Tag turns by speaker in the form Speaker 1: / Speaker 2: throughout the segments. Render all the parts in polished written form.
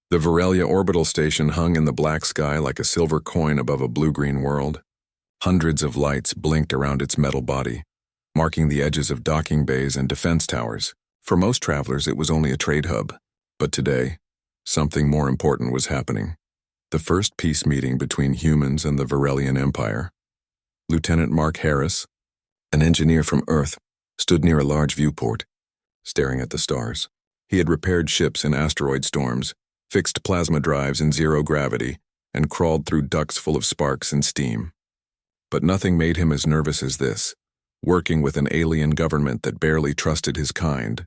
Speaker 1: The Varelia orbital station hung in the black sky like a silver coin above a blue-green world. Hundreds of lights blinked around its metal body, marking the edges of docking bays and defense towers. For most travelers, it was only a trade hub. But today, something more important was happening. The first peace meeting between humans and the Varelian Empire. Lieutenant Mark Harris, an engineer from Earth, stood near a large viewport, staring at the stars. He had repaired ships in asteroid storms, fixed plasma drives in zero gravity, and crawled through ducts full of sparks and steam. But nothing made him as nervous as this, working with an alien government that barely trusted his kind.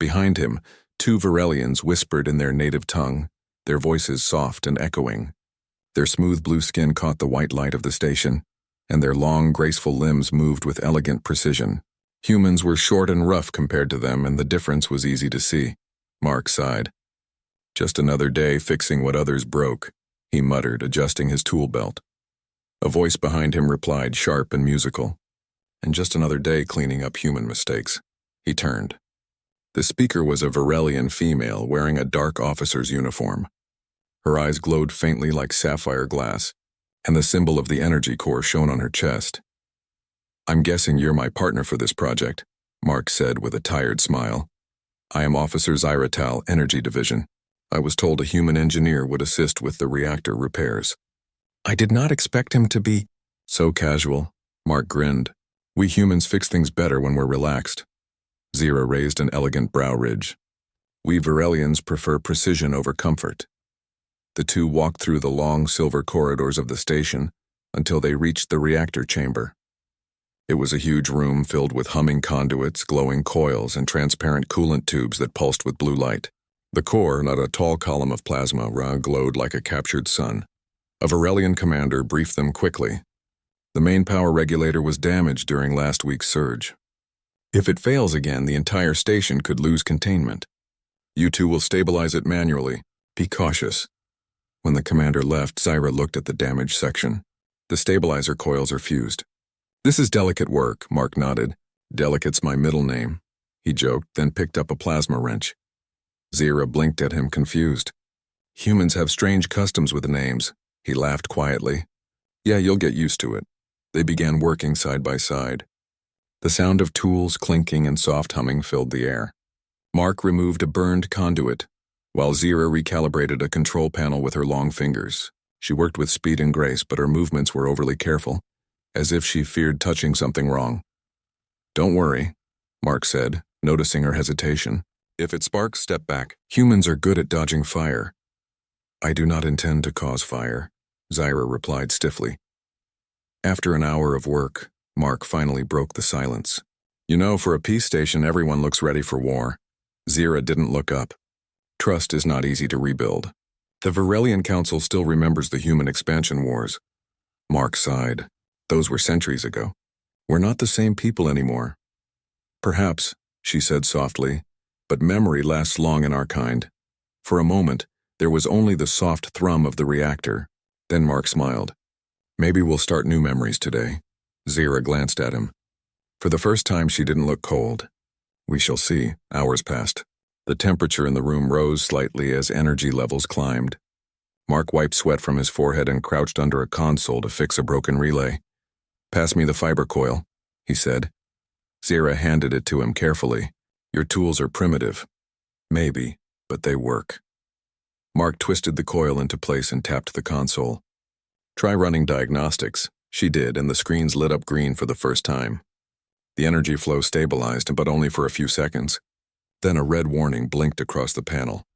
Speaker 1: Behind him, two Varelians whispered in their native tongue, their voices soft and echoing. Their smooth blue skin caught the white light of the station, and their long, graceful limbs moved with elegant precision. Humans were short and rough compared to them, and the difference was easy to see. Mark sighed. Just another day fixing what others broke, he muttered, adjusting his tool belt. A voice behind him replied, sharp and musical. And just another day cleaning up human mistakes. He turned. The speaker was a Varelian female wearing a dark officer's uniform. Her eyes glowed faintly like sapphire glass, and the symbol of the energy core shone on her chest. "I'm guessing you're my partner for this project," Mark said with a tired smile. "I am Officer Infertile, Energy Division. I was told a human engineer would assist with the reactor repairs." "I did not expect him to be so casual," Mark grinned. "We humans fix things better when we're relaxed." Zira raised an elegant brow ridge. "We Varelians prefer precision over comfort." The two walked through the long silver corridors of the station until they reached the reactor chamber. It was a huge room filled with humming conduits, glowing coils, and transparent coolant tubes that pulsed with blue light. The core, not a tall column of plasma, glowed like a captured sun. A Varelian commander briefed them quickly. The main power regulator was damaged during last week's surge. If it fails again, the entire station could lose containment. "You two will stabilize it manually. Be cautious." When the commander left, Zyra looked at the damaged section. "The stabilizer coils are fused." "This is delicate work," Mark nodded. "Delicate's my middle name," he joked, then picked up a plasma wrench. Zyra blinked at him, confused. "Humans have strange customs with names," he laughed quietly. "Yeah, you'll get used to it." They began working side by side. The sound of tools clinking and soft humming filled the air. Mark removed a burned conduit, while Zyra recalibrated a control panel with her long fingers. She worked with speed and grace, but her movements were overly careful, as if she feared touching something wrong. "Don't worry," Mark said, noticing her hesitation. "If it sparks, step back. Humans are good at dodging fire." "I do not intend to cause fire," Zyra replied stiffly. After an hour of work, Mark finally broke the silence. "You know, for a peace station, everyone looks ready for war." Zyra didn't look up. "Trust is not easy to rebuild. The Varelian Council still remembers the human expansion wars." Mark sighed. "Those were centuries ago. We're not the same people anymore." "Perhaps," she said softly, "but memory lasts long in our kind." For a moment, there was only the soft thrum of the reactor. Then Mark smiled. "Maybe we'll start new memories today." Zyra glanced at him. For the first time, she didn't look cold. "We shall see." Hours passed. The temperature in the room rose slightly as energy levels climbed. Mark wiped sweat from his forehead and crouched under a console to fix a broken relay. "Pass me the fiber coil," he said. Zyra handed it to him carefully. "Your tools are primitive." "Maybe, but they work." Mark twisted the coil into place and tapped the console. "Try running diagnostics." She did, and the screens lit up green for the first time. The energy flow stabilized, but only for a few seconds. Then a red warning blinked across the panel.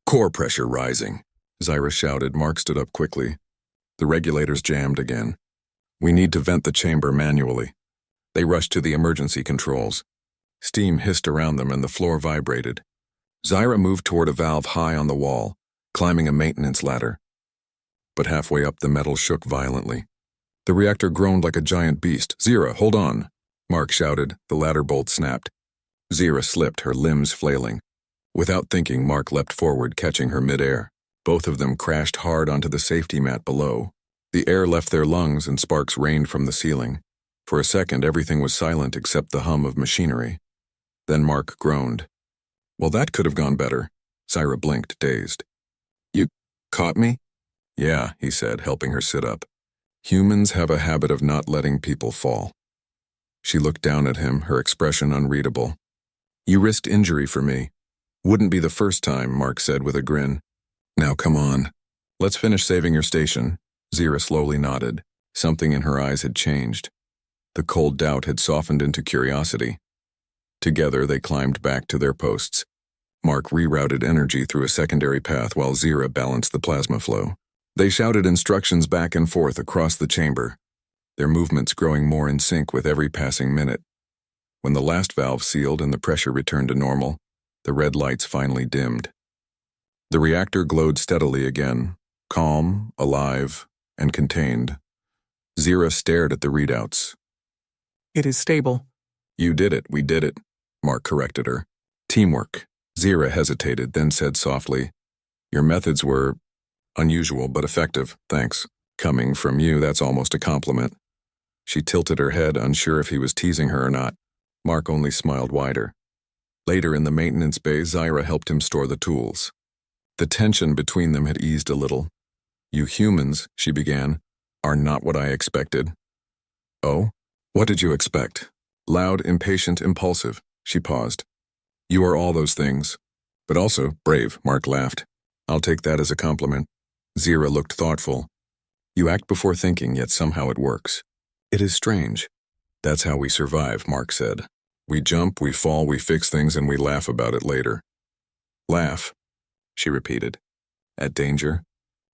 Speaker 1: "Core pressure rising," Zyra shouted. Mark stood up quickly. The regulators jammed again. "We need to vent the chamber manually." They rushed to the emergency controls. Steam hissed around them and the floor vibrated. Zyra moved toward a valve high on the wall, climbing a maintenance ladder. But halfway up, the metal shook violently. The reactor groaned like a giant beast. "Zyra, hold on!" Mark shouted. The ladder bolt snapped. Zyra slipped, her limbs flailing. Without thinking, Mark leapt forward, catching her midair. Both of them crashed hard onto the safety mat below. The air left their lungs and sparks rained from the ceiling. For a second, everything was silent except the hum of machinery. Then Mark groaned. "Well, that could have gone better." Zyra blinked, dazed. Caught me? Yeah, he said, helping her sit up. Humans have a habit of not letting people fall. She looked down at him, her expression unreadable. You risked injury for me. Wouldn't be the first time, Mark said with a grin. Now come on. Let's finish saving your station. Zira slowly nodded. Something in her eyes had changed. The cold doubt had softened into curiosity. Together they climbed back to their posts. Mark rerouted energy through a secondary path while Zira balanced the plasma flow. They shouted instructions back and forth across the chamber, their movements growing more in sync with every passing minute. When the last valve sealed and the pressure returned to normal, the red lights finally dimmed. The reactor glowed steadily again, calm, alive, and contained. Zira stared at the readouts.
Speaker 2: It is stable.
Speaker 1: You did it, we did it, Mark corrected her. Teamwork. Zira hesitated, then said softly, Your methods were unusual but effective, thanks. Coming from you, that's almost a compliment. She tilted her head, unsure if he was teasing her or not. Mark only smiled wider. Later in the maintenance bay, Zira helped him store the tools. The tension between them had eased a little. You humans, she began, are not what I expected. Oh? What did you expect? Loud, impatient, impulsive. She paused. You are all those things. But also brave, Mark laughed. I'll take that as a compliment. Zira looked thoughtful. You act before thinking, yet somehow it works. It is strange. That's how we survive, Mark said. We jump, we fall, we fix things, and we laugh about it later. Laugh, she repeated. At danger?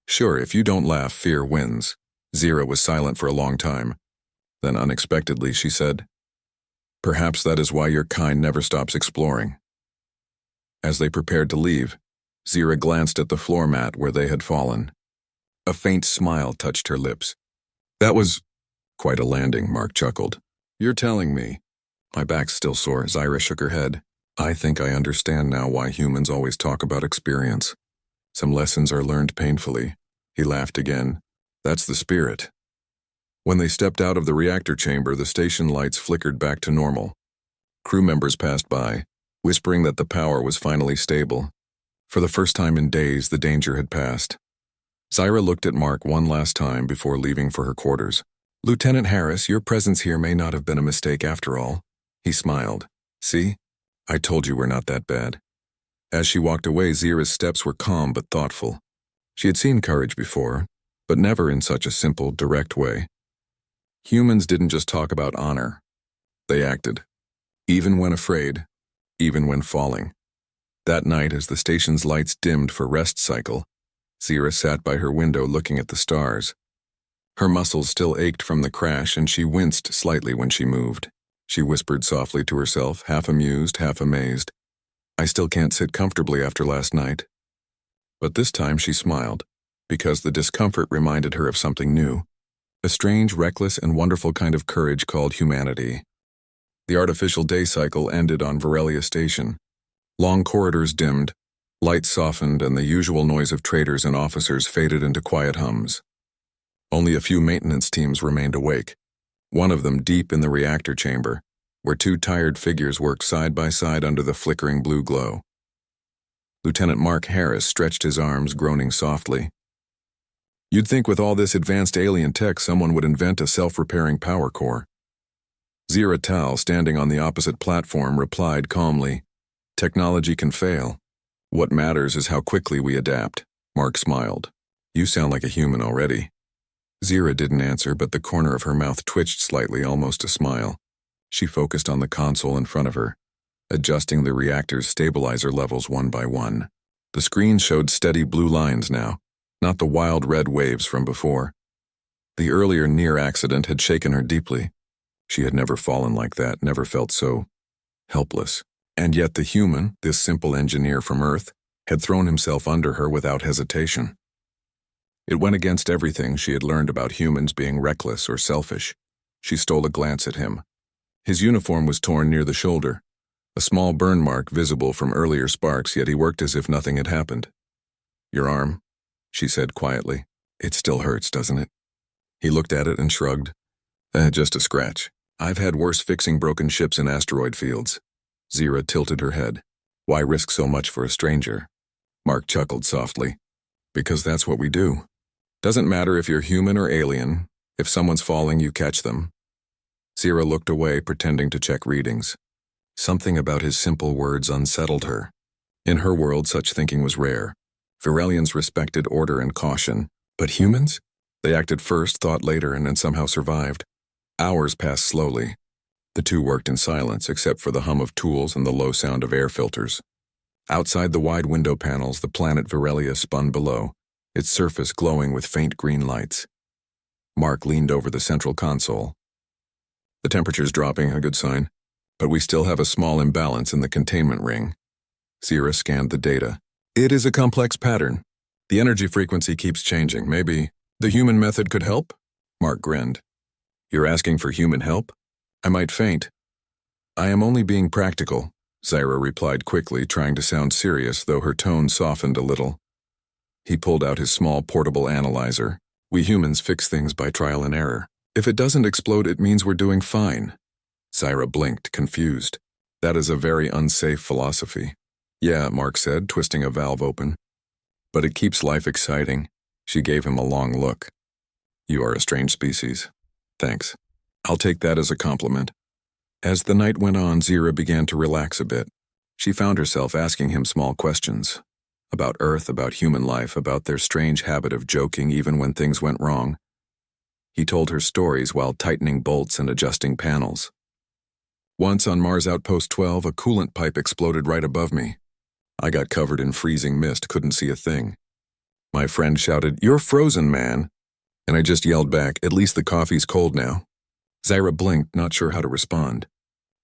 Speaker 1: Sure, if you don't laugh, fear wins. Zira was silent for a long time. Then unexpectedly she said, Perhaps that is why your kind never stops exploring. As they prepared to leave, Zira glanced at the floor mat where they had fallen. A faint smile touched her lips. That was quite a landing, Mark chuckled. You're telling me. My back's still sore, Zira shook her head. I think I understand now why humans always talk about experience. Some lessons are learned painfully. He laughed again. That's the spirit. When they stepped out of the reactor chamber, the station lights flickered back to normal. Crew members passed by, whispering that the power was finally stable. For the first time in days, the danger had passed. Zira looked at Mark one last time before leaving for her quarters. Lieutenant Harris, your presence here may not have been a mistake after all. He smiled. See? I told you we're not that bad. As she walked away, Zira's steps were calm but thoughtful. She had seen courage before, but never in such a simple, direct way. Humans didn't just talk about honor. They acted. Even when afraid, even when falling. That night, as the station's lights dimmed for rest cycle, Zira sat by her window looking at the stars. Her muscles still ached from the crash, and she winced slightly when she moved. She whispered softly to herself, half amused, half amazed. I still can't sit comfortably after last night. But this time she smiled, because the discomfort reminded her of something new. A strange, reckless, and wonderful kind of courage called humanity. The artificial day cycle ended on Varelia Station. Long corridors dimmed, lights softened, and the usual noise of traders and officers faded into quiet hums. Only a few maintenance teams remained awake, one of them deep in the reactor chamber, where two tired figures worked side by side under the flickering blue glow. Lieutenant Mark Harris stretched his arms, groaning softly. You'd think with all this advanced alien tech someone would invent a self-repairing power core. Zira Tal, standing on the opposite platform, replied calmly, Technology can fail. What matters is how quickly we adapt. Mark smiled. You sound like a human already. Zira didn't answer, but the corner of her mouth twitched slightly, almost a smile. She focused on the console in front of her, adjusting the reactor's stabilizer levels one by one. The screen showed steady blue lines now, not the wild red waves from before. The earlier near accident had shaken her deeply. She had never fallen like that, never felt so helpless. And yet the human, this simple engineer from Earth, had thrown himself under her without hesitation. It went against everything she had learned about humans being reckless or selfish. She stole a glance at him. His uniform was torn near the shoulder, a small burn mark visible from earlier sparks, yet he worked as if nothing had happened. Your arm, she said quietly. It still hurts, doesn't it? He looked at it and shrugged. Just a scratch. I've had worse fixing broken ships in asteroid fields. Zira tilted her head. Why risk so much for a stranger? Mark chuckled softly. Because that's what we do. Doesn't matter if you're human or alien, if someone's falling, you catch them. Zira looked away, pretending to check readings. Something about his simple words unsettled her. In her world, such thinking was rare. Virelians respected order and caution, but humans? They acted first, thought later, and then somehow survived. Hours passed slowly. The two worked in silence, except for the hum of tools and the low sound of air filters. Outside the wide window panels, the planet Virelia spun below, its surface glowing with faint green lights. Mark leaned over the central console. The temperature's dropping, a good sign, but we still have a small imbalance in the containment ring. Zira scanned the data. It is a complex pattern. The energy frequency keeps changing. Maybe the human method could help? Mark grinned. You're asking for human help? I might faint. I am only being practical, Zira replied quickly, trying to sound serious, though her tone softened a little. He pulled out his small portable analyzer. We humans fix things by trial and error. If it doesn't explode, it means we're doing fine. Zira blinked, confused. That is a very unsafe philosophy. Yeah, Mark said, twisting a valve open. But it keeps life exciting. She gave him a long look. You are a strange species. Thanks. I'll take that as a compliment. As the night went on, Zira began to relax a bit. She found herself asking him small questions. About Earth, about human life, about their strange habit of joking even when things went wrong. He told her stories while tightening bolts and adjusting panels. Once on Mars Outpost 12, a coolant pipe exploded right above me. I got covered in freezing mist, couldn't see a thing. My friend shouted, "You're frozen, man!" And I just yelled back, "At least the coffee's cold now." Zira blinked, not sure how to respond.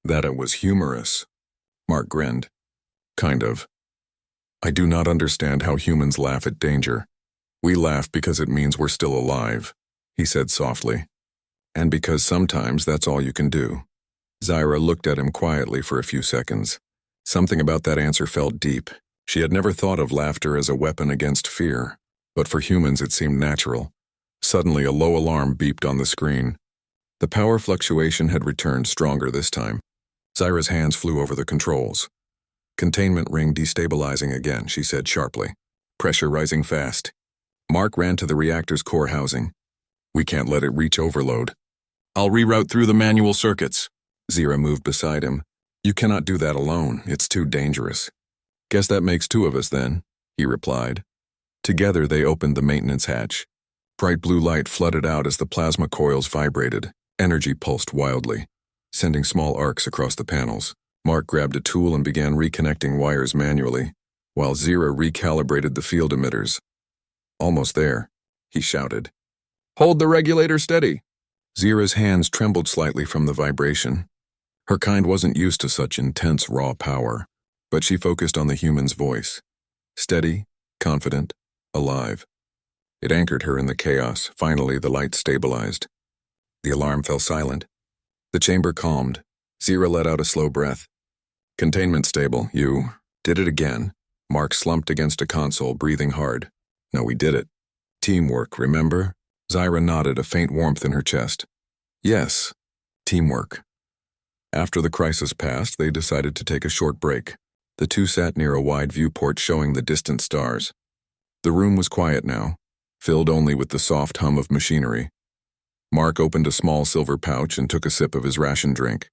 Speaker 1: That it was humorous. Mark grinned. Kind of. I do not understand how humans laugh at danger. We laugh because it means we're still alive, he said softly. And because sometimes that's all you can do. Zira looked at him quietly for a few seconds. Something about that answer felt deep. She had never thought of laughter as a weapon against fear, but for humans it seemed natural. Suddenly a low alarm beeped on the screen. The power fluctuation had returned, stronger this time. Zira's hands flew over the controls. Containment ring destabilizing again, she said sharply. Pressure rising fast. Mark ran to the reactor's core housing. We can't let it reach overload. I'll reroute through the manual circuits. Zira moved beside him. You cannot do that alone. It's too dangerous. Guess that makes two of us then, he replied. Together they opened the maintenance hatch. Bright blue light flooded out as the plasma coils vibrated. Energy pulsed wildly, sending small arcs across the panels. Mark grabbed a tool and began reconnecting wires manually, while Zira recalibrated the field emitters. Almost there, he shouted. Hold the regulator steady. Zira's hands trembled slightly from the vibration. Her kind wasn't used to such intense raw power, but she focused on the human's voice. Steady, confident, alive. It anchored her in the chaos. Finally, the light stabilized. The alarm fell silent. The chamber calmed. Zira let out a slow breath. Containment stable, you did it again. Mark slumped against a console, breathing hard. No, we did it. Teamwork, remember? Zira nodded, a faint warmth in her chest. Yes, teamwork. After the crisis passed, they decided to take a short break. The two sat near a wide viewport showing the distant stars. The room was quiet now, filled only with the soft hum of machinery. Mark opened a small silver pouch and took a sip of his ration drink.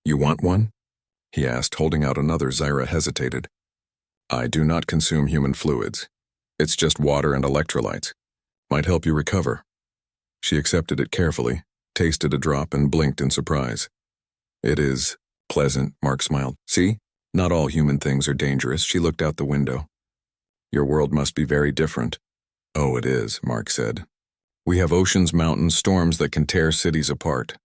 Speaker 1: You want one? He asked, holding out another. Zira hesitated. I do not consume human fluids. It's just water and electrolytes. Might help you recover. She accepted it carefully, tasted a drop, and blinked in surprise. It is pleasant, Mark smiled. See? Not all human things are dangerous. She looked out the window. Your world must be very different. Oh, it is, Mark said. We have oceans, mountains, storms that can tear cities apart.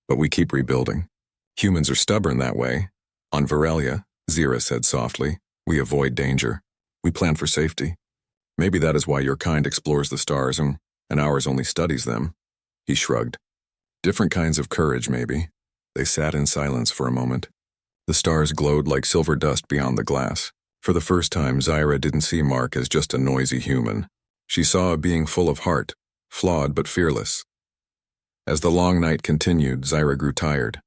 Speaker 1: But we keep rebuilding. Humans are stubborn that way. On Virelia, Zira said softly, we avoid danger. We plan for safety. Maybe that is why your kind explores the stars and ours only studies them. He shrugged. Different kinds of courage, maybe. They sat in silence for a moment. The stars glowed like silver dust beyond the glass. For the first time, Zira didn't see Mark as just a noisy human. She saw a being full of heart, flawed but fearless. As the long night continued, Zira grew tired.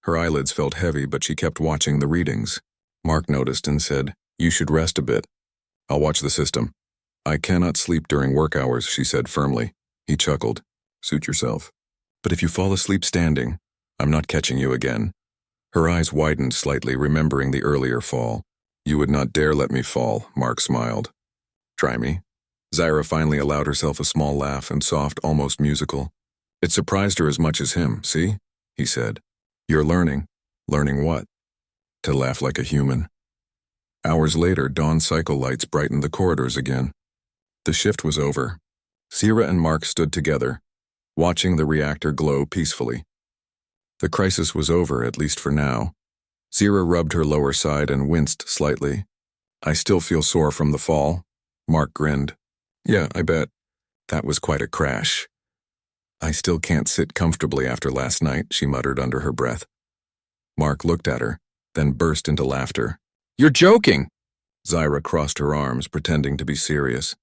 Speaker 1: Her eyelids felt heavy, but she kept watching the readings. Mark noticed and said, You should rest a bit. I'll watch the system. I cannot sleep during work hours, she said firmly. He chuckled. Suit yourself. But if you fall asleep standing, I'm not catching you again. Her eyes widened slightly, remembering the earlier fall. You would not dare let me fall, Mark smiled. Try me. Zyra finally allowed herself a small laugh and soft, almost musical. It surprised her as much as him, see? He said. You're learning. Learning what? To laugh like a human. Hours later, dawn cycle lights brightened the corridors again. The shift was over. Zyra and Mark stood together, watching the reactor glow peacefully. The crisis was over, at least for now. Zyra rubbed her lower side and winced slightly. I still feel sore from the fall. Mark grinned. Yeah, I bet. That was quite a crash. I still can't sit comfortably after last night, she muttered under her breath. Mark looked at her, then burst into laughter. You're joking! Zyra crossed her arms, pretending to be serious.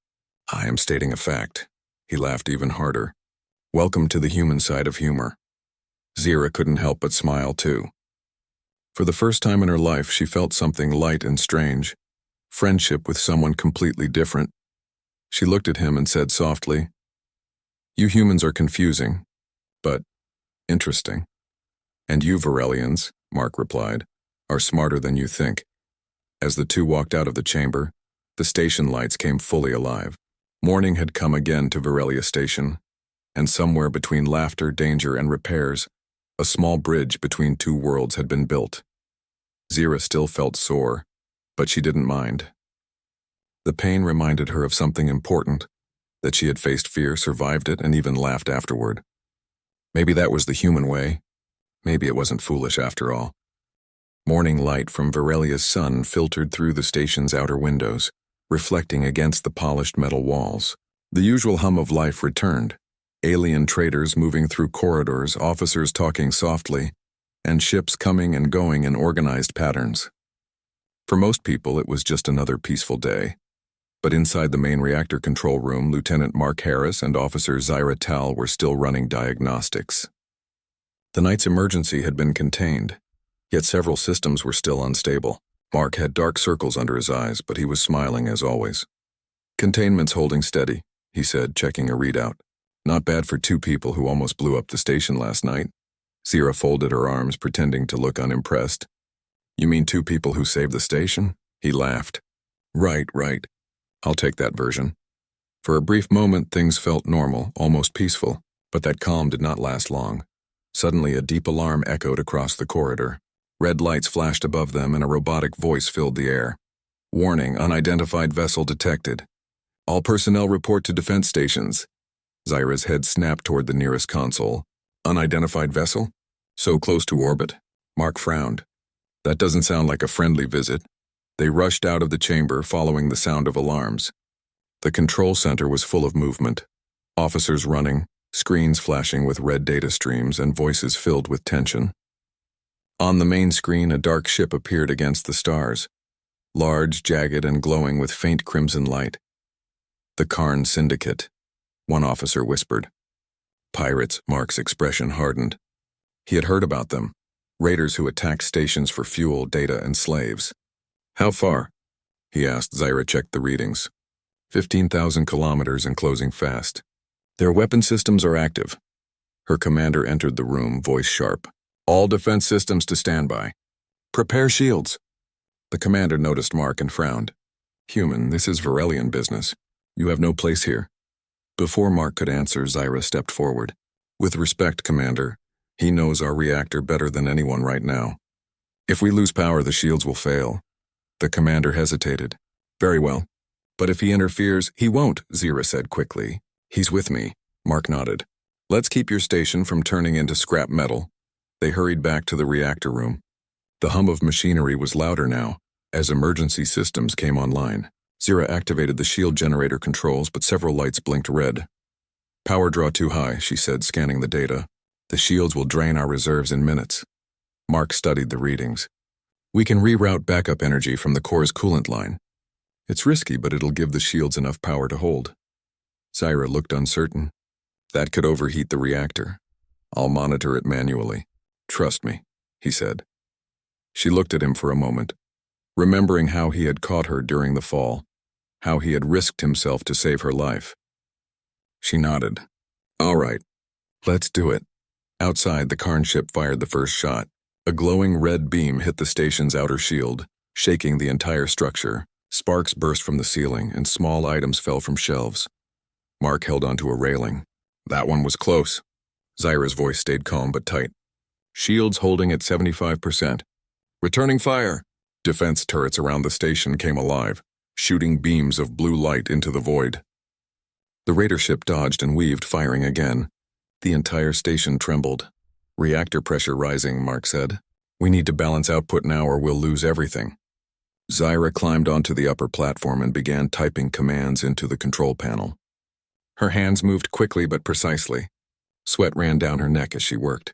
Speaker 1: I am stating a fact. He laughed even harder. Welcome to the human side of humor. Zyra couldn't help but smile too. For the first time in her life, she felt something light and strange. Friendship with someone completely different. She looked at him and said softly, You humans are confusing, but interesting. And you Varelians, Mark replied, are smarter than you think. As the two walked out of the chamber, the station lights came fully alive. Morning had come again to Varelia Station, and somewhere between laughter, danger, and repairs, a small bridge between two worlds had been built. Zyra still felt sore, but she didn't mind. The pain reminded her of something important, that she had faced fear, survived it, and even laughed afterward. Maybe that was the human way. Maybe it wasn't foolish after all. Morning light from Varelia's sun filtered through the station's outer windows, reflecting against the polished metal walls. The usual hum of life returned. Alien traders moving through corridors, officers talking softly, and ships coming and going in organized patterns. For most people, it was just another peaceful day. But inside the main reactor control room, Lieutenant Mark Harris and Officer Zyra Tal were still running diagnostics. The night's emergency had been contained, yet several systems were still unstable. Mark had dark circles under his eyes, but he was smiling as always. Containment's holding steady, he said, checking a readout. Not bad for two people who almost blew up the station last night. Zyra folded her arms, pretending to look unimpressed. You mean two people who saved the station? He laughed. Right. I'll take that version. For a brief moment, things felt normal, almost peaceful, but that calm did not last long. Suddenly, a deep alarm echoed across the corridor. Red lights flashed above them and a robotic voice filled the air. Warning, unidentified vessel detected. All personnel report to defense stations. Zyra's head snapped toward the nearest console. Unidentified vessel? So close to orbit? Mark frowned. That doesn't sound like a friendly visit. They rushed out of the chamber, following the sound of alarms. The control center was full of movement. Officers running, screens flashing with red data streams, and voices filled with tension. On the main screen, a dark ship appeared against the stars, large, jagged, and glowing with faint crimson light. The Karn Syndicate, one officer whispered. Pirates, Mark's expression hardened. He had heard about them, raiders who attacked stations for fuel, data, and slaves. How far? He asked. Zyra checked the readings. 15,000 kilometers and closing fast. Their weapon systems are active. Her commander entered the room, voice sharp. All defense systems to standby. Prepare shields. The commander noticed Mark and frowned. Human, this is Varelian business. You have no place here. Before Mark could answer, Zyra stepped forward. With respect, Commander, he knows our reactor better than anyone right now. If we lose power, the shields will fail. The commander hesitated. Very well. But if he interferes, he won't, Zyra said quickly. He's with me. Mark nodded. Let's keep your station from turning into scrap metal. They hurried back to the reactor room. The hum of machinery was louder now, as emergency systems came online. Zyra activated the shield generator controls, but several lights blinked red. Power draw too high, she said, scanning the data. The shields will drain our reserves in minutes. Mark studied the readings. We can reroute backup energy from the core's coolant line. It's risky, but it'll give the shields enough power to hold. Zyra looked uncertain. That could overheat the reactor. I'll monitor it manually. Trust me, he said. She looked at him for a moment, remembering how he had caught her during the fall. how he had risked himself to save her life. She nodded. All right, let's do it. Outside, the Karn ship fired the first shot. A glowing red beam hit the station's outer shield, shaking the entire structure. Sparks burst from the ceiling, and small items fell from shelves. Mark held onto a railing. That one was close. Zyra's voice stayed calm but tight. Shields holding at 75%. Returning fire! Defense turrets around the station came alive, shooting beams of blue light into the void. The raider ship dodged and weaved, firing again. The entire station trembled. Reactor pressure rising, Mark said. We need to balance output now or we'll lose everything. Zyra climbed onto the upper platform and began typing commands into the control panel. Her hands moved quickly but precisely. Sweat ran down her neck as she worked.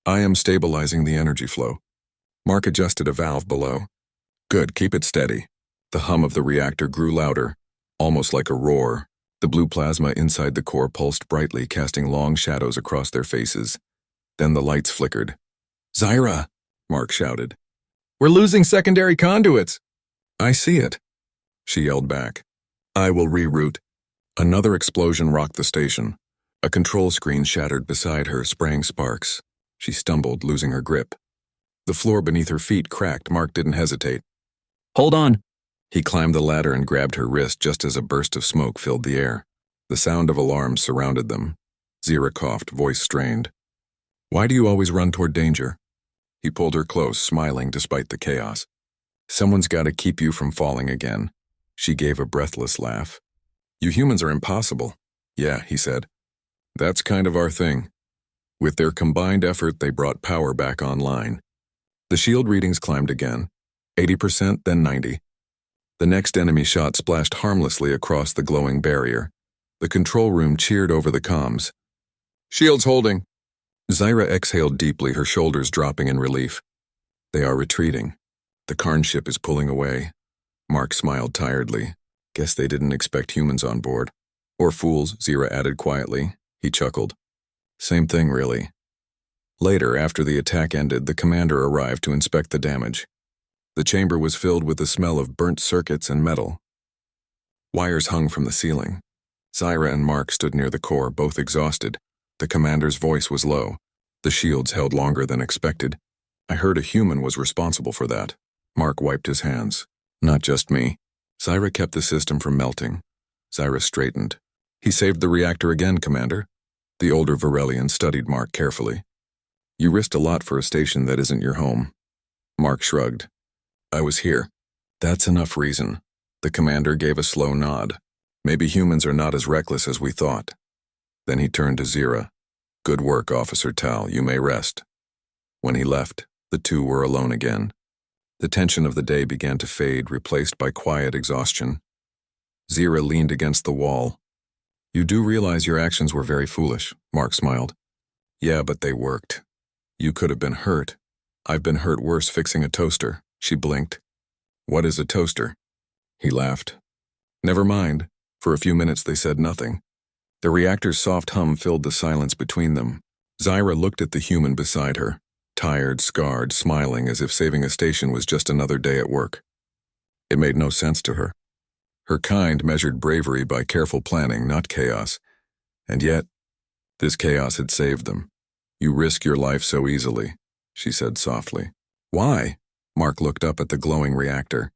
Speaker 1: I am stabilizing the energy flow. Mark adjusted a valve below. Good, keep it steady. The hum of the reactor grew louder, almost like a roar. The blue plasma inside the core pulsed brightly, casting long shadows across their faces. Then the lights flickered. Zyra! Mark shouted. We're losing secondary conduits! I see it, she yelled back. I will reroute. Another explosion rocked the station. A control screen shattered beside her, spraying sparks. She stumbled, losing her grip. The floor beneath her feet cracked. Mark didn't hesitate. Hold on. He climbed the ladder and grabbed her wrist just as a burst of smoke filled the air. The sound of alarms surrounded them. Zyra coughed, voice strained. Why do you always run toward danger? He pulled her close, smiling despite the chaos. Someone's got to keep you from falling again. She gave a breathless laugh. You humans are impossible. Yeah, he said. That's kind of our thing. With their combined effort, they brought power back online. The shield readings climbed again. 80%, then 90%. The next enemy shot splashed harmlessly across the glowing barrier. The control room cheered over the comms. Shields holding. Zyra exhaled deeply, her shoulders dropping in relief. They are retreating. The Karn ship is pulling away. Mark smiled tiredly. Guess they didn't expect humans on board. Or fools, Zyra added quietly. He chuckled. Same thing, really. Later, after the attack ended, the commander arrived to inspect the damage. The chamber was filled with the smell of burnt circuits and metal. Wires hung from the ceiling. Zyra and Mark stood near the core, both exhausted. The commander's voice was low. The shields held longer than expected. I heard a human was responsible for that. Mark wiped his hands. Not just me. Zyra kept the system from melting. Zyra straightened. He saved the reactor again, Commander. The older Varelian studied Mark carefully. You risked a lot for a station that isn't your home. Mark shrugged. I was here. That's enough reason. The commander gave a slow nod. Maybe humans are not as reckless as we thought. Then he turned to Zyra. Good work, Officer Tal. You may rest. When he left, the two were alone again. The tension of the day began to fade, replaced by quiet exhaustion. Zyra leaned against the wall. You do realize your actions were very foolish, Mark smiled. Yeah, but they worked. You could have been hurt. I've been hurt worse fixing a toaster. She blinked. What is a toaster? He laughed. Never mind. For a few minutes they said nothing. The reactor's soft hum filled the silence between them. Zyra looked at the human beside her, tired, scarred, smiling as if saving a station was just another day at work. It made no sense to her. Her kind measured bravery by careful planning, not chaos. And yet, this chaos had saved them. You risk your life so easily, she said softly. Why? Mark looked up at the glowing reactor.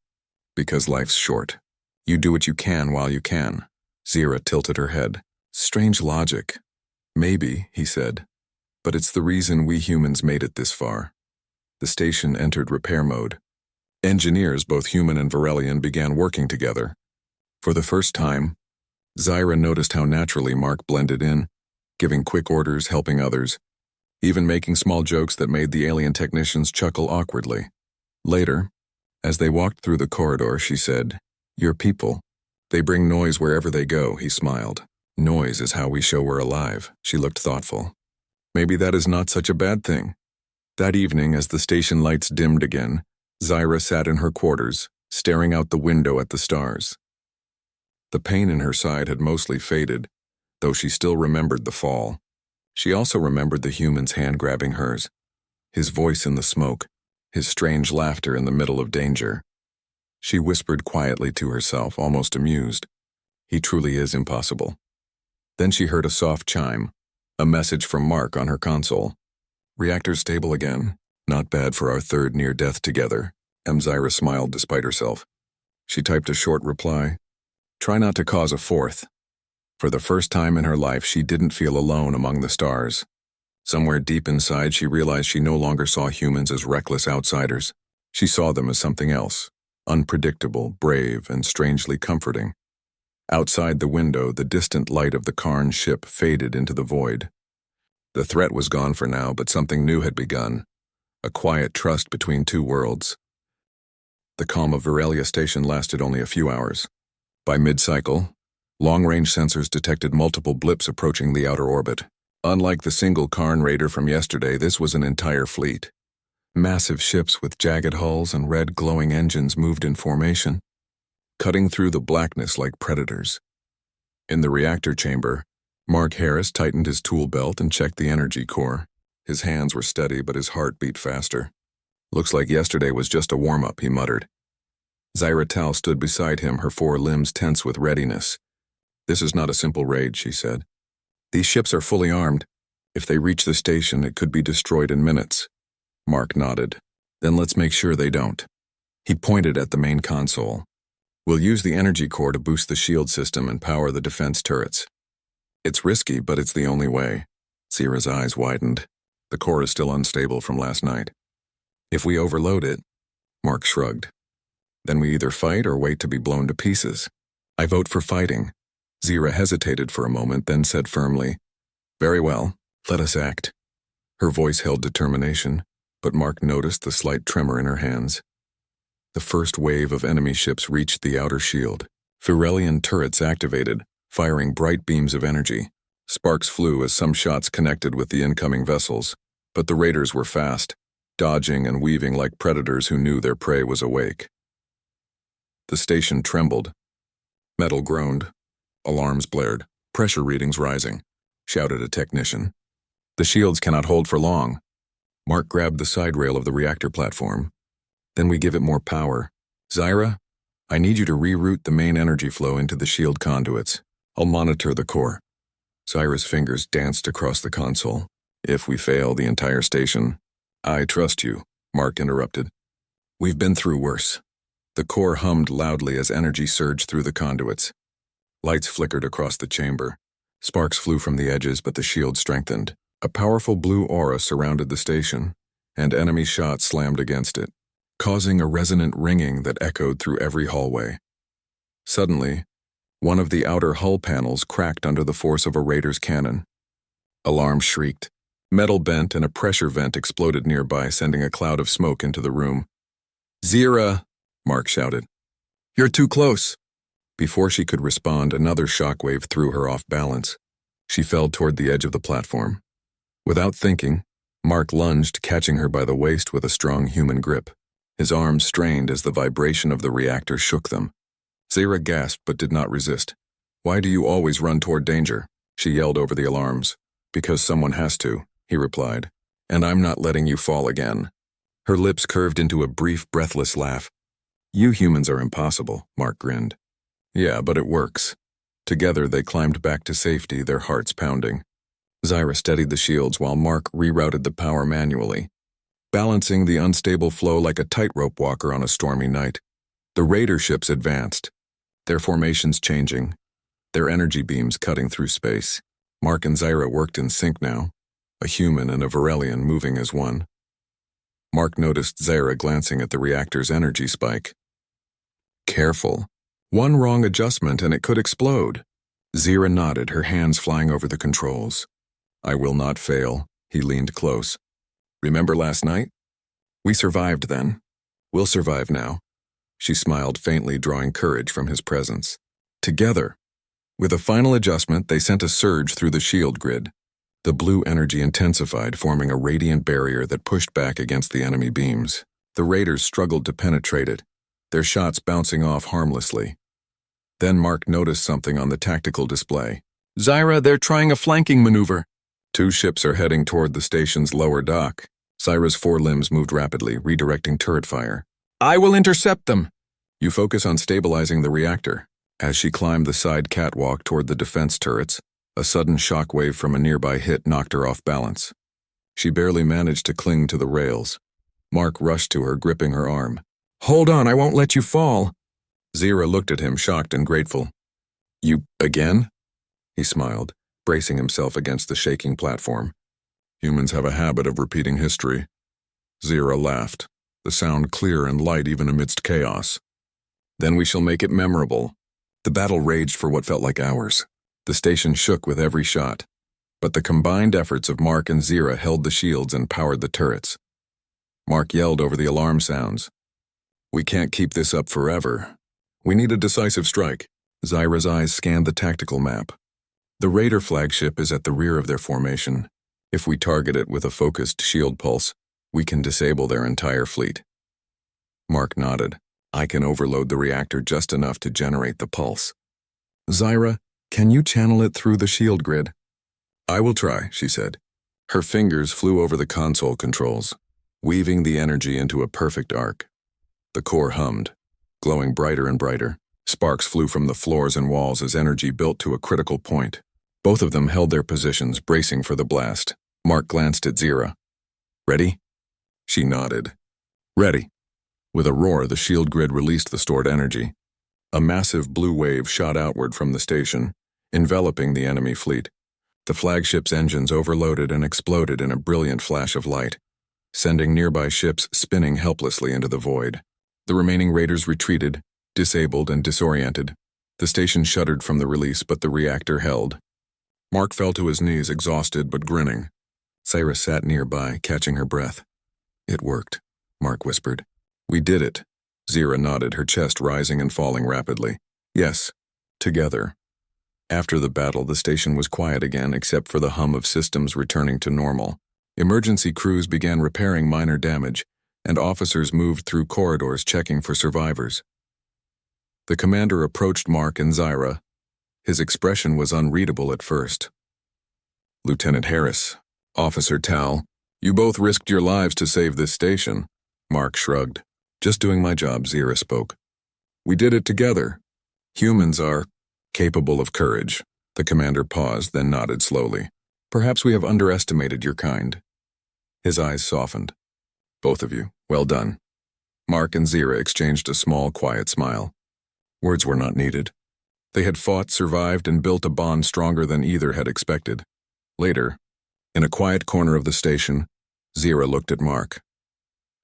Speaker 1: Because life's short. You do what you can while you can. Zyra tilted her head. Strange logic. Maybe, he said. But it's the reason we humans made it this far. The station entered repair mode. Engineers, both human and Varelian, began working together. For the first time, Zyra noticed how naturally Mark blended in, giving quick orders, helping others, even making small jokes that made the alien technicians chuckle awkwardly. Later, as they walked through the corridor, she said, Your people. They bring noise wherever they go, he smiled. Noise is how we show we're alive. She looked thoughtful. Maybe that is not such a bad thing. That evening, as the station lights dimmed again, Zyra sat in her quarters, staring out the window at the stars. The pain in her side had mostly faded, though she still remembered the fall. She also remembered the human's hand grabbing hers, his voice in the smoke, his strange laughter in the middle of danger. She whispered quietly to herself, almost amused. He truly is impossible. Then she heard a soft chime, a message from Mark on her console. Reactor stable again. Not bad for our third near-death together. Zaira smiled despite herself. She typed a short reply. Try not to cause a fourth. For the first time in her life, she didn't feel alone among the stars. Somewhere deep inside, she realized she no longer saw humans as reckless outsiders. She saw them as something else, unpredictable, brave, and strangely comforting. Outside the window, the distant light of the Karn ship faded into the void. The threat was gone for now, but something new had begun. A quiet trust between two worlds. The calm of Virelia Station lasted only a few hours. By mid-cycle, long-range sensors detected multiple blips approaching the outer orbit. Unlike the single Karn raider from yesterday, this was an entire fleet. Massive ships with jagged hulls and red glowing engines moved in formation, cutting through the blackness like predators. In the reactor chamber, Mark Harris tightened his tool belt and checked the energy core. His hands were steady, but his heart beat faster. Looks like yesterday was just a warm-up, he muttered. Zaira Tal stood beside him, her four limbs tense with readiness. This is not a simple raid, she said. These ships are fully armed. If they reach the station, it could be destroyed in minutes. Mark nodded. Then let's make sure they don't. He pointed at the main console. We'll use the energy core to boost the shield system and power the defense turrets. It's risky, but it's the only way. Zaira's eyes widened. The core is still unstable from last night. If we overload it, Mark shrugged. Then we either fight or wait to be blown to pieces. I vote for fighting. Zaira hesitated for a moment, then said firmly, Very well, let us act. Her voice held determination, but Mark noticed the slight tremor in her hands. The first wave of enemy ships reached the outer shield. Firelian turrets activated, firing bright beams of energy. Sparks flew as some shots connected with the incoming vessels, but the raiders were fast, dodging and weaving like predators who knew their prey was awake. The station trembled. Metal groaned. Alarms blared. Pressure readings rising, shouted a technician. The shields cannot hold for long. Mark grabbed the side rail of the reactor platform. Then we give it more power. Zaira, I need you to reroute the main energy flow into the shield conduits. I'll monitor the core. Zaira's fingers danced across the console. If we fail, the entire station. I trust you, Mark interrupted. We've been through worse. The core hummed loudly as energy surged through the conduits. Lights flickered across the chamber. Sparks flew from the edges, but the shield strengthened. A powerful blue aura surrounded the station, and enemy shots slammed against it, causing a resonant ringing that echoed through every hallway. Suddenly, one of the outer hull panels cracked under the force of a raider's cannon. Alarms shrieked. Metal bent and a pressure vent exploded nearby, sending a cloud of smoke into the room. Zaira, Mark shouted. You're too close. Before she could respond, another shockwave threw her off balance. She fell toward the edge of the platform. Without thinking, Mark lunged, catching her by the waist with a strong human grip. His arms strained as the vibration of the reactor shook them. Zaira gasped but did not resist. Why do you always run toward danger? She yelled over the alarms. Because someone has to, he replied. And I'm not letting you fall again. Her lips curved into a brief, breathless laugh. You humans are impossible, Mark grinned. Yeah, but it works. Together they climbed back to safety, their hearts pounding. Zaira steadied the shields while Mark rerouted the power manually, balancing the unstable flow like a tightrope walker on a stormy night. The raider ships advanced, their formations changing, their energy beams cutting through space. Mark and Zaira worked in sync now, a human and a Virelian moving as one. Mark noticed Zaira glancing at the reactor's energy spike. Careful. One wrong adjustment and it could explode. Zaira nodded, her hands flying over the controls. I will not fail. He leaned close. Remember last night? We survived then. We'll survive now. She smiled faintly, drawing courage from his presence. Together. With a final adjustment, they sent a surge through the shield grid. The blue energy intensified, forming a radiant barrier that pushed back against the enemy beams. The raiders struggled to penetrate it, their shots bouncing off harmlessly. Then Mark noticed something on the tactical display. Zaira, they're trying a flanking maneuver. 2 ships are heading toward the station's lower dock. Zaira's 4 limbs moved rapidly, redirecting turret fire. I will intercept them. You focus on stabilizing the reactor. As she climbed the side catwalk toward the defense turrets, a sudden shockwave from a nearby hit knocked her off balance. She barely managed to cling to the rails. Mark rushed to her, gripping her arm. "Hold on, I won't let you fall." Zira looked at him, shocked and grateful. "You again?" He smiled, bracing himself against the shaking platform. "Humans have a habit of repeating history." Zira laughed, the sound clear and light even amidst chaos. "Then we shall make it memorable." The battle raged for what felt like hours. The station shook with every shot, but the combined efforts of Mark and Zira held the shields and powered the turrets. Mark yelled over the alarm sounds. "We can't keep this up forever. We need a decisive strike." Zira's eyes scanned the tactical map. The Raider flagship is at the rear of their formation. If we target it with a focused shield pulse, we can disable their entire fleet. Mark nodded. "I can overload the reactor just enough to generate the pulse." "Zira, can you channel it through the shield grid?" "I will try," she said. Her fingers flew over the console controls, weaving the energy into a perfect arc. The core hummed, glowing brighter and brighter. Sparks flew from the floors and walls as energy built to a critical point. Both of them held their positions, bracing for the blast. Mark glanced at Zira. "Ready?" She nodded. "Ready." With a roar, the shield grid released the stored energy. A massive blue wave shot outward from the station, enveloping the enemy fleet. The flagship's engines overloaded and exploded in a brilliant flash of light, sending nearby ships spinning helplessly into the void. The remaining raiders retreated, disabled and disoriented. The station shuddered from the release, but the reactor held. Mark fell to his knees, exhausted but grinning. Zira sat nearby, catching her breath. "It worked," Mark whispered. "We did it." Zira nodded, her chest rising and falling rapidly. "Yes, together." After the battle, the station was quiet again, except for the hum of systems returning to normal. Emergency crews began repairing minor damage, and officers moved through corridors checking for survivors. The commander approached Mark and Zira. His expression was unreadable at first. "Lieutenant Harris, Officer Tal, you both risked your lives to save this station." Mark shrugged. "Just doing my job," Zira spoke. "We did it together. Humans are capable of courage." The commander paused, then nodded slowly. "Perhaps we have underestimated your kind." His eyes softened. "Both of you, well done." Mark and Zira exchanged a small, quiet smile. Words were not needed. They had fought, survived, and built a bond stronger than either had expected. Later, in a quiet corner of the station, Zira looked at Mark.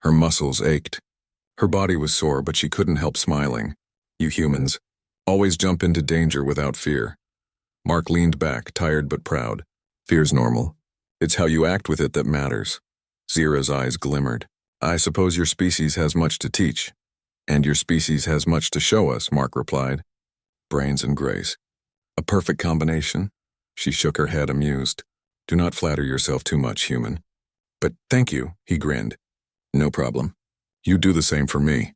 Speaker 1: Her muscles ached. Her body was sore, but she couldn't help smiling. "You humans always jump into danger without fear." Mark leaned back, tired but proud. "Fear's normal. It's how you act with it that matters." Zira's eyes glimmered. "I suppose your species has much to teach." "And your species has much to show us," Mark replied. "Brains and grace. A perfect combination." She shook her head, amused. "Do not flatter yourself too much, human." "But thank you," he grinned. "No problem. You do the same for me."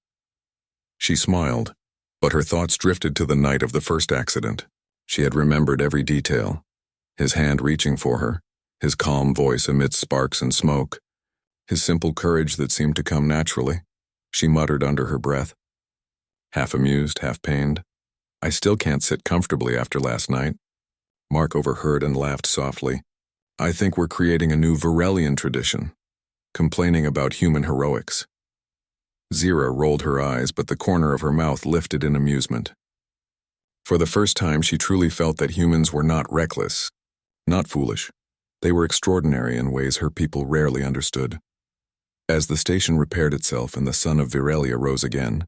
Speaker 1: She smiled, but her thoughts drifted to the night of the first accident. She had remembered every detail. His hand reaching for her, his calm voice amidst sparks and smoke, his simple courage that seemed to come naturally. She muttered under her breath, half amused, half pained. "I still can't sit comfortably after last night." Mark overheard and laughed softly. "I think we're creating a new Varelian tradition, complaining about human heroics." Zira rolled her eyes, but the corner of her mouth lifted in amusement. For the first time, she truly felt that humans were not reckless, not foolish. They were extraordinary in ways her people rarely understood. As the station repaired itself and the sun of Virelia rose again,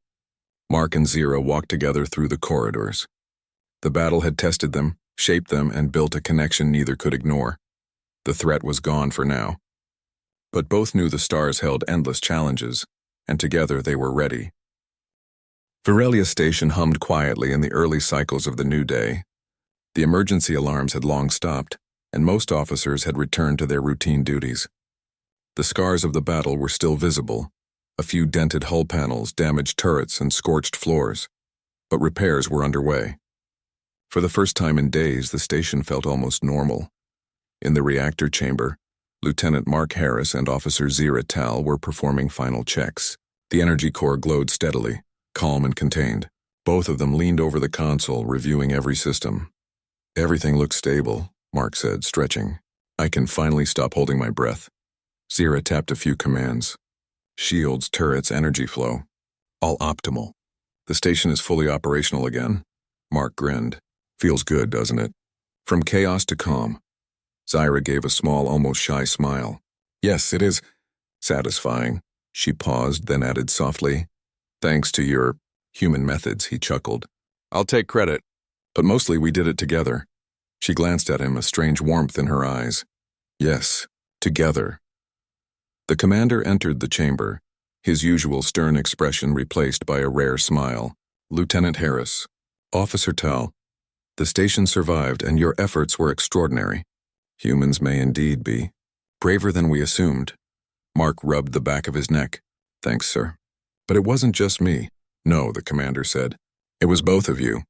Speaker 1: Mark and Zira walked together through the corridors. The battle had tested them, shaped them, and built a connection neither could ignore. The threat was gone for now. But both knew the stars held endless challenges, and together they were ready. Virelia Station hummed quietly in the early cycles of the new day. The emergency alarms had long stopped, and most officers had returned to their routine duties. The scars of the battle were still visible, a few dented hull panels, damaged turrets, and scorched floors, but repairs were underway. For the first time in days, the station felt almost normal. In the reactor chamber, Lieutenant Mark Harris and Officer Zira Tal were performing final checks. The energy core glowed steadily, calm and contained. Both of them leaned over the console, reviewing every system. Everything looks stable, Mark said, stretching. I can finally stop holding my breath. Zira tapped a few commands. Shields, turrets, energy flow. All optimal. The station is fully operational again. Mark grinned. Feels good, doesn't it? From chaos to calm. Zira gave a small, almost shy smile. Yes, it is satisfying. She paused, then added softly. Thanks to your human methods, he chuckled. I'll take credit. But mostly we did it together. She glanced at him, a strange warmth in her eyes. Yes, together. The commander entered the chamber, his usual stern expression replaced by a rare smile. Lieutenant Harris. Officer Tal. The station survived, and your efforts were extraordinary. Humans may indeed be. Braver than we assumed. Mark rubbed the back of his neck. Thanks, sir. But it wasn't just me. No, the commander said. It was both of you.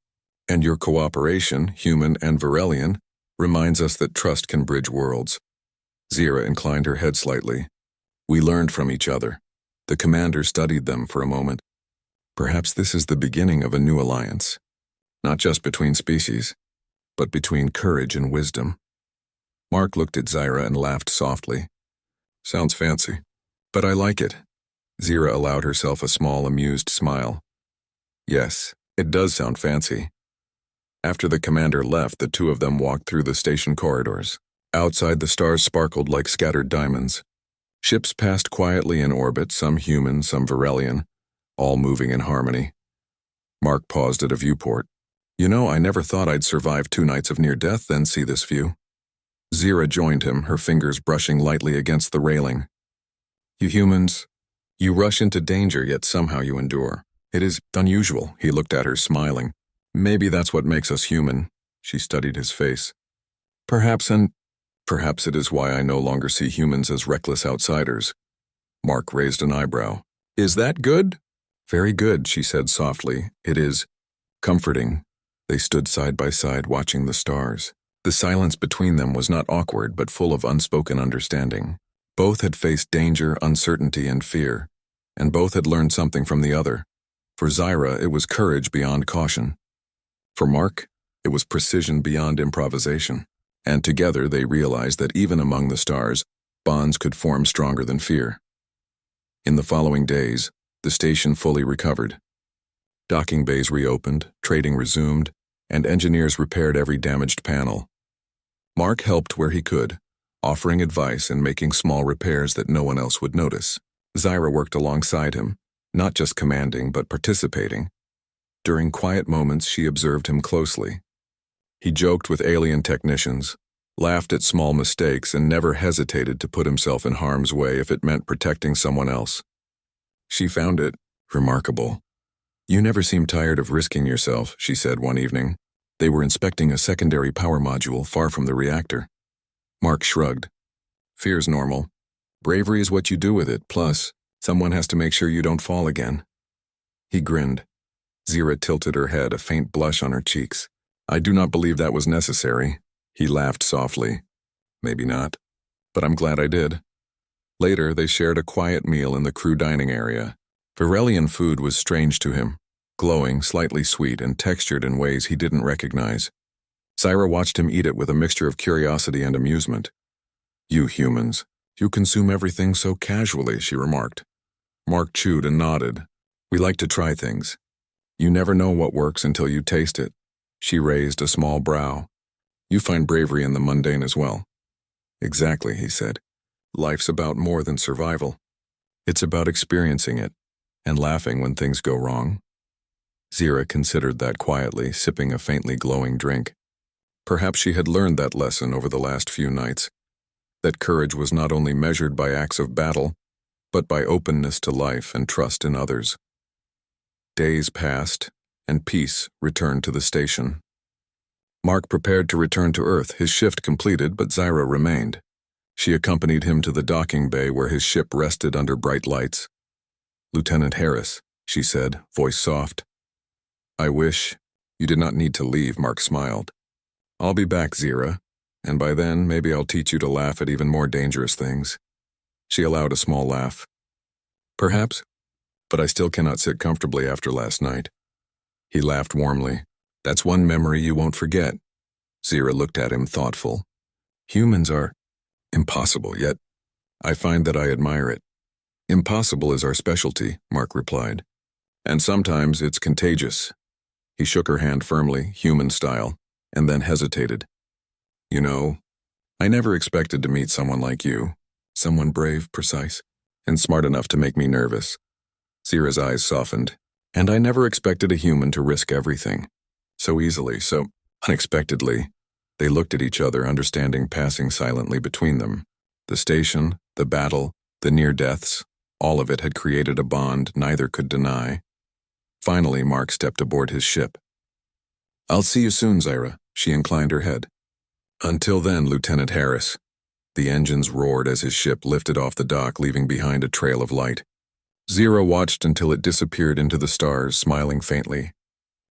Speaker 1: And your cooperation, human and Varelian, reminds us that trust can bridge worlds. Zira inclined her head slightly. We learned from each other. The commander studied them for a moment. Perhaps this is the beginning of a new alliance. Not just between species, but between courage and wisdom. Mark looked at Zira and laughed softly. Sounds fancy, but I like it. Zira allowed herself a small, amused smile. Yes, it does sound fancy. After the commander left, the two of them walked through the station corridors. Outside, the stars sparkled like scattered diamonds. Ships passed quietly in orbit, some human, some Varelian, all moving in harmony. Mark paused at a viewport. You know, I never thought I'd survive 2 nights of near death, then see this view. Zira joined him, her fingers brushing lightly against the railing. You humans, you rush into danger, yet somehow you endure. It is unusual, he looked at her, smiling. Maybe that's what makes us human. She studied his face. Perhaps it is why I no longer see humans as reckless outsiders. Mark raised an eyebrow. Is that good? Very good, she said softly. It is comforting. They stood side by side watching the stars. The silence between them was not awkward, but full of unspoken understanding. Both had faced danger, uncertainty, and fear, and both had learned something from the other. For Zira, it was courage beyond caution. For Mark, it was precision beyond improvisation. And together they realized that even among the stars, bonds could form stronger than fear. In the following days, the station fully recovered. Docking bays reopened, trading resumed, and engineers repaired every damaged panel. Mark helped where he could, offering advice and making small repairs that no one else would notice. Zira worked alongside him, not just commanding but participating. During quiet moments, she observed him closely. He joked with alien technicians, laughed at small mistakes, and never hesitated to put himself in harm's way if it meant protecting someone else. She found it remarkable. You never seem tired of risking yourself, she said one evening. They were inspecting a secondary power module far from the reactor. Mark shrugged. Fear's normal. Bravery is what you do with it, plus, someone has to make sure you don't fall again. He grinned. Zira tilted her head, a faint blush on her cheeks. I do not believe that was necessary. He laughed softly. Maybe not. But I'm glad I did. Later, they shared a quiet meal in the crew dining area. Varelian food was strange to him, glowing, slightly sweet, and textured in ways he didn't recognize. Zira watched him eat it with a mixture of curiosity and amusement. You humans, you consume everything so casually, she remarked. Mark chewed and nodded. We like to try things. You never know what works until you taste it. She raised a small brow. You find bravery in the mundane as well. Exactly, he said. Life's about more than survival. It's about experiencing it, and laughing when things go wrong. Zira considered that quietly, sipping a faintly glowing drink. Perhaps she had learned that lesson over the last few nights, that courage was not only measured by acts of battle, but by openness to life and trust in others. Days passed, and peace returned to the station. Mark prepared to return to Earth, his shift completed, but Zira remained. She accompanied him to the docking bay where his ship rested under bright lights. Lieutenant Harris, she said, voice soft. I wish you did not need to leave, Mark smiled. I'll be back, Zira, and by then maybe I'll teach you to laugh at even more dangerous things. She allowed a small laugh. Perhaps, but I still cannot sit comfortably after last night." He laughed warmly. "That's one memory you won't forget." Zira looked at him thoughtful. "Humans are impossible, yet I find that I admire it." "Impossible is our specialty," Mark replied. "And sometimes it's contagious." He shook her hand firmly, human style, and then hesitated. "You know, I never expected to meet someone like you. Someone brave, precise, and smart enough to make me nervous." Zira's eyes softened. "And I never expected a human to risk everything. So easily, so unexpectedly." They looked at each other, understanding passing silently between them. The station, the battle, the near deaths, all of it had created a bond neither could deny. Finally, Mark stepped aboard his ship. "I'll see you soon, Zira," she inclined her head. "Until then, Lieutenant Harris." The engines roared as his ship lifted off the dock, leaving behind a trail of light. Zira watched until it disappeared into the stars, smiling faintly.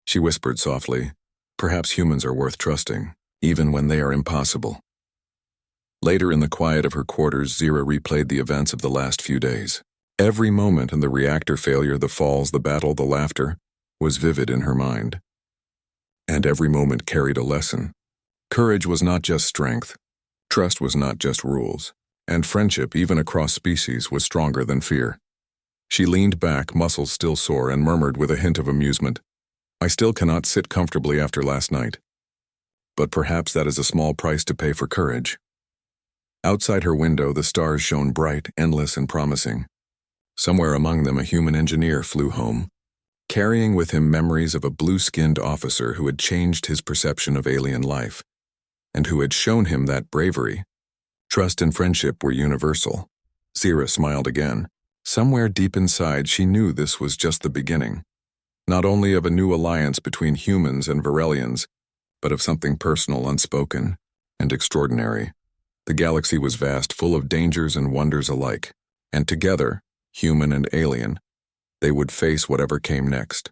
Speaker 1: She whispered softly, "Perhaps humans are worth trusting, even when they are impossible." Later in the quiet of her quarters, Zira replayed the events of the last few days. Every moment in the reactor failure, the falls, the battle, the laughter, was vivid in her mind. And every moment carried a lesson. Courage was not just strength. Trust was not just rules. And friendship, even across species, was stronger than fear. She leaned back, muscles still sore, and murmured with a hint of amusement, "I still cannot sit comfortably after last night. But perhaps that is a small price to pay for courage." Outside her window, the stars shone bright, endless, and promising. Somewhere among them, a human engineer flew home, carrying with him memories of a blue-skinned officer who had changed his perception of alien life, and who had shown him that bravery, trust, and friendship were universal. Zira smiled again. Somewhere deep inside, she knew this was just the beginning, not only of a new alliance between humans and Varelians, but of something personal, unspoken, and extraordinary. The galaxy was vast, full of dangers and wonders alike, and together, human and alien, they would face whatever came next.